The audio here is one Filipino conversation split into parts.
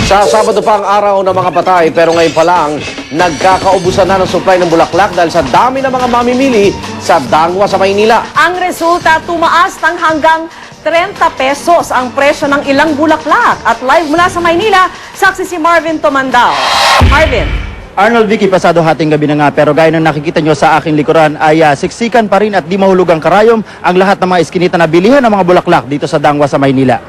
Sa Sabado pa ang araw ng mga patay pero ngayon pa lang nagkakaubusan na ng supply ng bulaklak dahil sa dami ng mga mamimili sa Dangwa sa Maynila. Ang resulta, tumaas ng hanggang 30 pesos ang presyo ng ilang bulaklak. At live mula sa Maynila, saksi si Marvin Tomandao. Marvin. Arnold, Vicky, pasado hating gabi na nga pero gaya ng nakikita nyo sa aking likuran ay siksikan pa rin at di mahulugang karayom ang lahat ng mga iskinita na bilihan ng mga bulaklak dito sa Dangwa sa Maynila.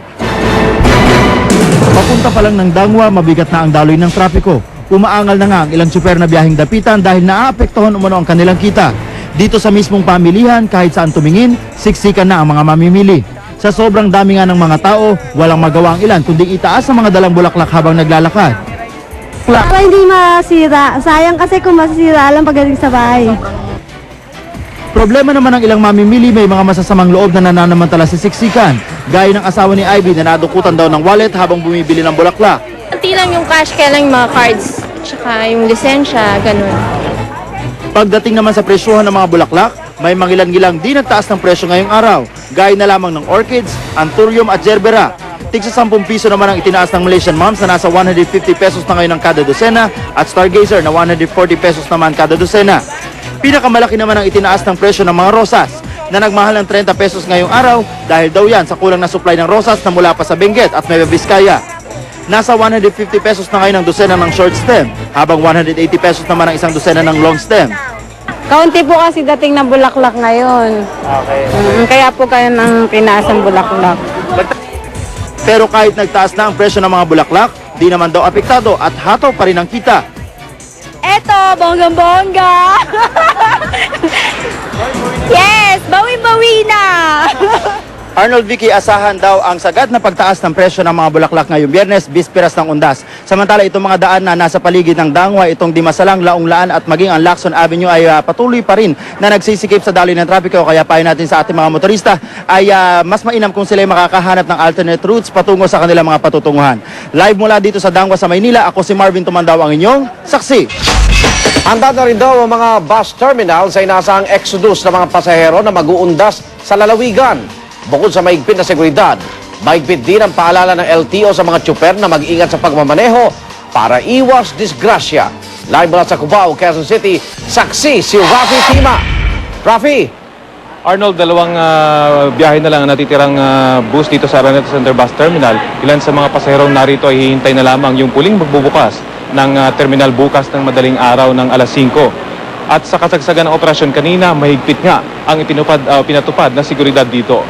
Papunta pa lang ng Dangwa, mabigat na ang daloy ng trapiko. Umaangal na nga ang ilang tsuper na biyaheng dapitan dahil naaapektuhan umano ang kanilang kita. Dito sa mismong pamilihan, kahit saan tumingin, siksikan na ang mga mamimili. Sa sobrang dami nga ng mga tao, walang magawa ang ilan kundi itaas ang mga dalang bulaklak habang naglalakad. Para hindi masira. Sayang kasi kung masira lang pagdating sa bahay. Problema naman ng ilang mamimili, may mga masasamang loob na nananamantala sa siksikan. Gaya ng asawa ni Ivy na nadukutan daw ng wallet habang bumibili ng bulaklak. Hindi lang yung cash, kaya lang yung mga cards, tsaka yung lisensya, ganun. Pagdating naman sa presyuhan ng mga bulaklak, may mangilan-gilang di nagtaas ng presyo ngayong araw. Gaya na lamang ng orchids, anthurium at gerbera. Tigsa 10 piso naman ang itinaas ng Malaysian moms na nasa 150 pesos na ngayon ang kada dosena at stargazer na 140 pesos naman kada dosena. Pinakamalaki naman ang itinaas ng presyo ng mga rosas na nagmahal ng 30 pesos ngayong araw dahil daw yan sa kulang na supply ng rosas na mula pa sa Benguet at Nueva Vizcaya. Nasa 150 pesos na ngayon ang dosena ng short stem habang 180 pesos naman ang isang dosena ng long stem. Kaunti po kasi dating na bulaklak ngayon. Okay. Kaya po kayo ng tinaas ng bulaklak. Pero kahit nagtaas na ang presyo ng mga bulaklak, di naman daw apektado at hataw pa rin ang kita. Eto, bonggang-bongga! Yes! Bawi-bawi na! Arnold, Vicky, asahan daw ang sagad na pagtaas ng presyo ng mga bulaklak ngayong Biyernes, bisperas ng Undas. Samantala, itong mga daan na nasa paligid ng Dangwa, itong Dimasalang, Laong-Laan at maging ang Lacson Avenue ay patuloy pa rin na nagsisikip sa daloy ng trapiko. Kaya payo natin sa ating mga motorista ay mas mainam kung sila ay makakahanap ng alternate routes patungo sa kanilang mga patutunguhan. Live mula dito sa Dangwa sa Maynila, ako si Marvin Tomandao, ang inyong saksi. Handa na rin daw ang mga bus terminal sa inaasahang exodus ng mga pasahero na mag-uundas sa lalawigan. Bukod sa maigpit na seguridad, maigpit din ang paalala ng LTO sa mga tsuper na mag-ingat sa pagmamaneho para iwas disgrasya. Live mula sa Cubao, Quezon City, saksi si Rafi Tima. Rafi! Arnold, dalawang biyahe na lang ang natitirang bus dito sa Araneta Center Bus Terminal. Ilan sa mga pasaherong narito ay hihintay na lamang yung puling magbubukas ng terminal bukas ng madaling araw ng alas 5. At sa kasagsagan ng operasyon kanina, mahigpit nga ang pinatupad na seguridad dito.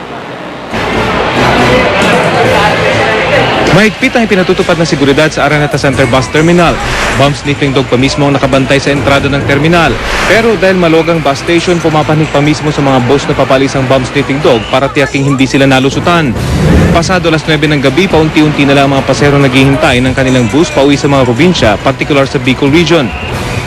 Mahigpit ang ipinatutupad na seguridad sa Araneta Center Bus Terminal. Bomb sniffing dog pa mismo ang nakabantay sa entrada ng terminal. Pero dahil maluwagang bus station, pumapanig pa mismo sa mga bus na papalis ang bomb sniffing dog para tiyaking hindi sila nalusutan. Pasado alas 9 ng gabi, paunti-unti na lang mga pasahero naghihintay ng kanilang bus pauwi sa mga probinsya, particular sa Bicol Region.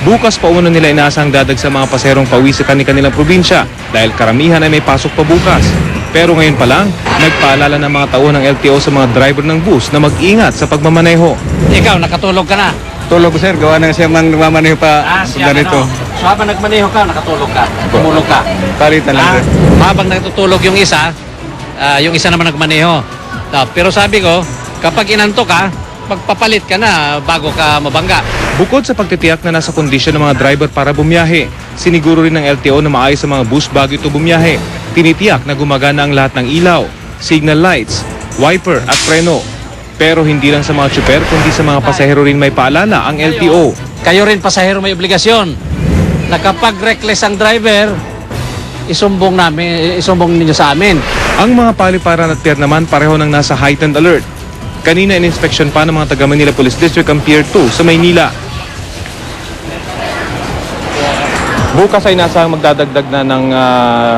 Bukas pa umano nila inaasang dadag sa mga pasaherong pauwi sa kanilang probinsya dahil karamihan ay may pasok pa bukas. Pero ngayon pa lang, nagpaalala ng mga tauhan ng LTO sa mga driver ng bus na mag-ingat sa pagmamaneho. Ikaw, nakatulog ka na? Tulog sir, gawa na siya mang nagmamaneho pa ganito. So habang nagmaneho ka, nakatulog ka, tumulog ka. Palitan lang sir. Habang natutulog yung isa naman nagmaneho. Pero sabi ko, kapag inantok ka, magpapalit ka na bago ka mabangga. Bukod sa pagtitiyak na nasa kondisyon ng mga driver para bumiyahe, siniguro rin ng LTO na maayos sa mga bus bago ito bumiyahe. Tinitiyak na gumagana ang lahat ng ilaw, signal lights, wiper at preno. Pero hindi lang sa mga tsuper, kundi sa mga pasahero rin may paalala ang LTO. Kayo rin pasahero may obligasyon na kapag reckless ang driver, isumbong ninyo sa amin. Ang mga paliparan at pier naman pareho nang nasa heightened alert. Kanina in-inspection pa ng mga taga Manila Police District ang Pier 2 sa Maynila. Bukas ay nasang magdadagdag na ng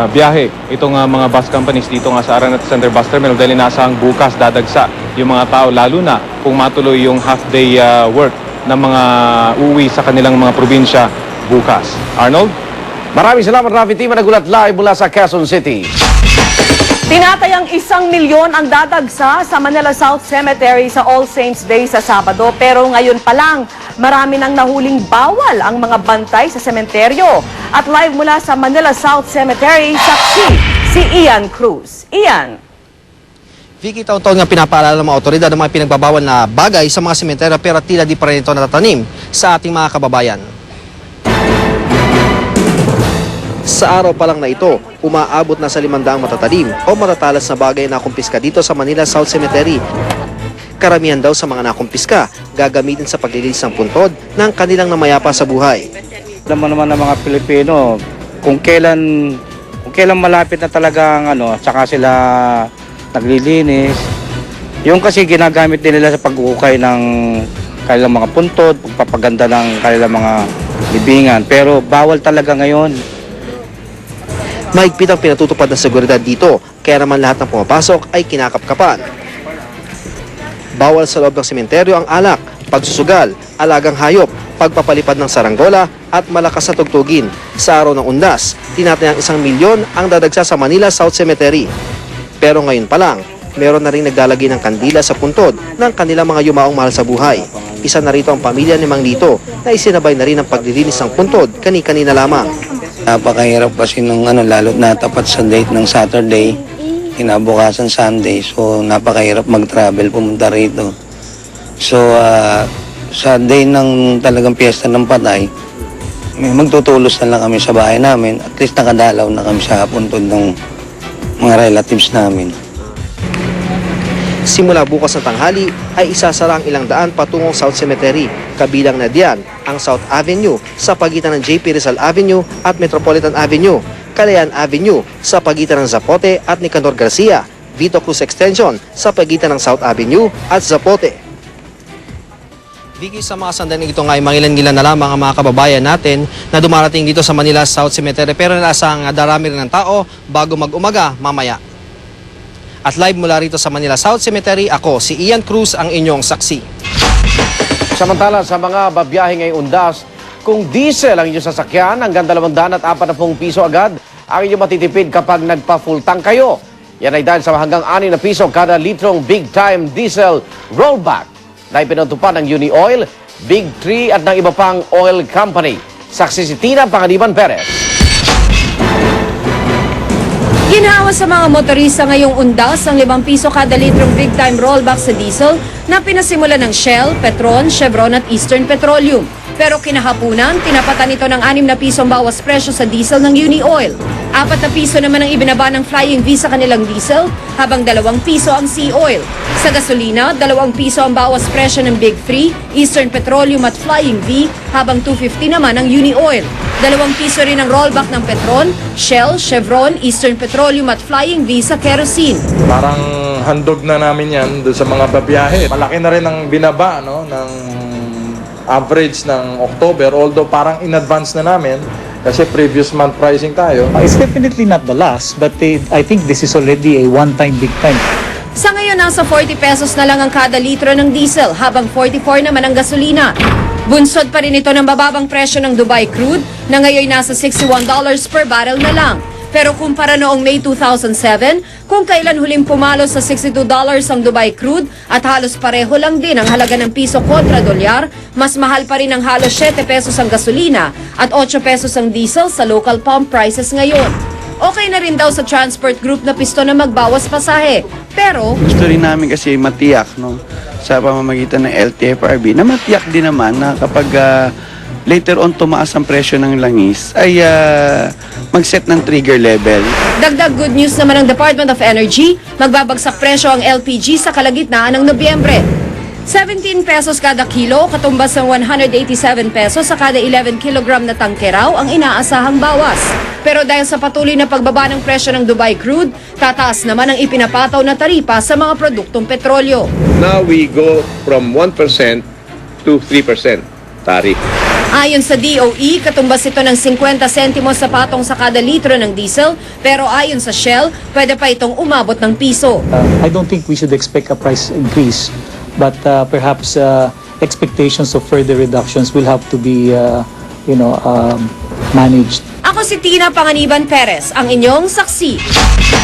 biyahe itong mga bus companies dito nga sa Araneta Center Bus Terminal dahil nasang bukas dadagsa yung mga tao lalo na kung matuloy yung half-day work ng mga uuwi sa kanilang mga probinsya bukas. Arnold? Maraming salamat, Rafi Tima. Nagulat live mula sa Quezon City. Tinatayang 1 milyon ang dadagsa sa Manila South Cemetery sa All Saints Day sa Sabado. Pero ngayon pa lang, marami nang nahuling bawal ang mga bantay sa sementeryo. At live mula sa Manila South Cemetery, saksi si Ian Cruz. Ian. Vicky, taon-taon nga pinapaalala ng mga otoridad ng mga pinagbabawal na bagay sa mga sementeryo pero tila di pa rin ito natatanim sa ating mga kababayan. Sa araw pa lang na ito, umaabot na sa 500 matatalim o matatalas na bagay na kumpiska dito sa Manila South Cemetery. Karamihan daw sa mga nakumpiska gagamitin sa paglilinis ng puntod ng kanilang namayapa sa buhay. Alam mo naman ng mga Pilipino, kung kailan malapit na talagang saka sila naglilinis. Yung kasi ginagamit din nila sa pag-uukay ng kanilang mga puntod, pagpapaganda ng kanilang mga libingan. Pero bawal talaga ngayon. Mahigpit ang pinatutupad ng seguridad dito, kaya naman lahat ng pumapasok ay kinakapkapan. Bawal sa loob ng sementeryo ang alak, pagsusugal, alagang hayop, pagpapalipad ng saranggola at malakas na tugtugin. Sa araw ng undas, tinatayang 1 milyon ang dadagsa sa Manila South Cemetery. Pero ngayon pa lang, meron na rin naglalagay ng kandila sa puntod ng kanilang mga yumaong mahal sa buhay. Isa na rito ang pamilya ni Mang Lito na isinabay na rin ang paglilinis ng puntod kani-kanina lamang. Napakahirap kasi nung lalo na tapat sa date ng Saturday, kinabukasan Sunday, so napakahirap mag-travel pumunta rito. So sa day ng talagang piyesta ng patay, magtutulos na lang kami sa bahay namin, at least nakadalaw na kami sa puntod ng mga relatives namin. Simula bukas na tanghali ay isasara ang ilang daan patungong South Cemetery. Kabilang na diyan ang South Avenue sa pagitan ng JP Rizal Avenue at Metropolitan Avenue, Calayan Avenue sa pagitan ng Zapote at Nicanor Garcia, Vito Cruz Extension sa pagitan ng South Avenue at Zapote. Vicky, sa mga sandaling ito nga ay mangilan-ngilan na lamang ang mga kababayan natin na dumarating dito sa Manila South Cemetery pero nalasang darami rin ng tao bago mag-umaga mamaya. At live mula rito sa Manila South Cemetery, ako si Ian Cruz ang inyong saksi. Samantala sa mga babiyahe ngayong undas, kung diesel ang inyong sasakyan, hanggang 240 piso agad ang inyong matitipid kapag nagpa-full tank kayo. Yan ay dahil sa hanggang 6 na piso kada litrong big time diesel rollback na ipinatupad ng Uni Oil, Big 3 at ng iba pang oil company. Saksi si Tina Panganiban Perez. Ginhawa sa mga motorista ngayong undas ang 5 piso kada litrong big time rollback sa diesel na pinasimula ng Shell, Petron, Chevron at Eastern Petroleum. Pero kinahapunan, tinapatan ito ng 6 na piso ang bawas presyo sa diesel ng Uni Oil. 4 na piso naman ang ibinaba ng Flying V sa kanilang diesel, habang 2 piso ang Sea Oil. Sa gasolina, 2 piso ang bawas presyo ng Big 3, Eastern Petroleum at Flying V, habang 250 naman ang Uni Oil. 2 piso rin ang rollback ng Petron, Shell, Chevron, Eastern Petroleum at Flying V sa kerosene. Parang handog na namin yan doon sa mga babiyahe. Malaki na rin ang binaba ng average ng October, although parang in advance na namin kasi previous month pricing tayo. It's definitely not the last, but I think this is already a one-time big time. Sa ngayon, nasa 40 pesos na lang ang kada litro ng diesel, habang 44 naman ang gasolina. Bunsod pa rin ito ng bababang presyo ng Dubai crude na ngayon nasa $61 per barrel na lang. Pero kumpara noong May 2007, kung kailan huling pumalo sa $62 ang Dubai crude at halos pareho lang din ang halaga ng piso kontra dolyar, mas mahal pa rin ang halos 7 pesos ang gasolina at 8 pesos ang diesel sa local pump prices ngayon. Okay na rin daw sa transport group na pisto na magbawas pasahe. Pero Gusto rin namin kasi matiyak sa pamamagitan ng LTFRB na matiyak din naman na kapag later on tumaas ang presyo ng langis ay mag-set ng trigger level. dagdag good news naman ng Department of Energy, magbabagsak presyo ang LPG sa kalagitnaan ng Nobyembre. 17 pesos kada kilo, katumbas ng 187 pesos sa kada 11 kilogram na tangke raw ang inaasahang bawas. Pero dahil sa patuloy na pagbaba ng presyo ng Dubai crude, tataas naman ang ipinapataw na taripa sa mga produktong petrolyo. Now we go from 1% to 3% tariff. Ayon sa DOE, katumbas ito ng 50 sentimos sa patong sa kada litro ng diesel, pero ayon sa Shell, pwede pa itong umabot ng piso. I don't think we should expect a price increase, but perhaps expectations of further reductions will have to be, managed. Ako si Tina Panganiban Perez, ang inyong saksi.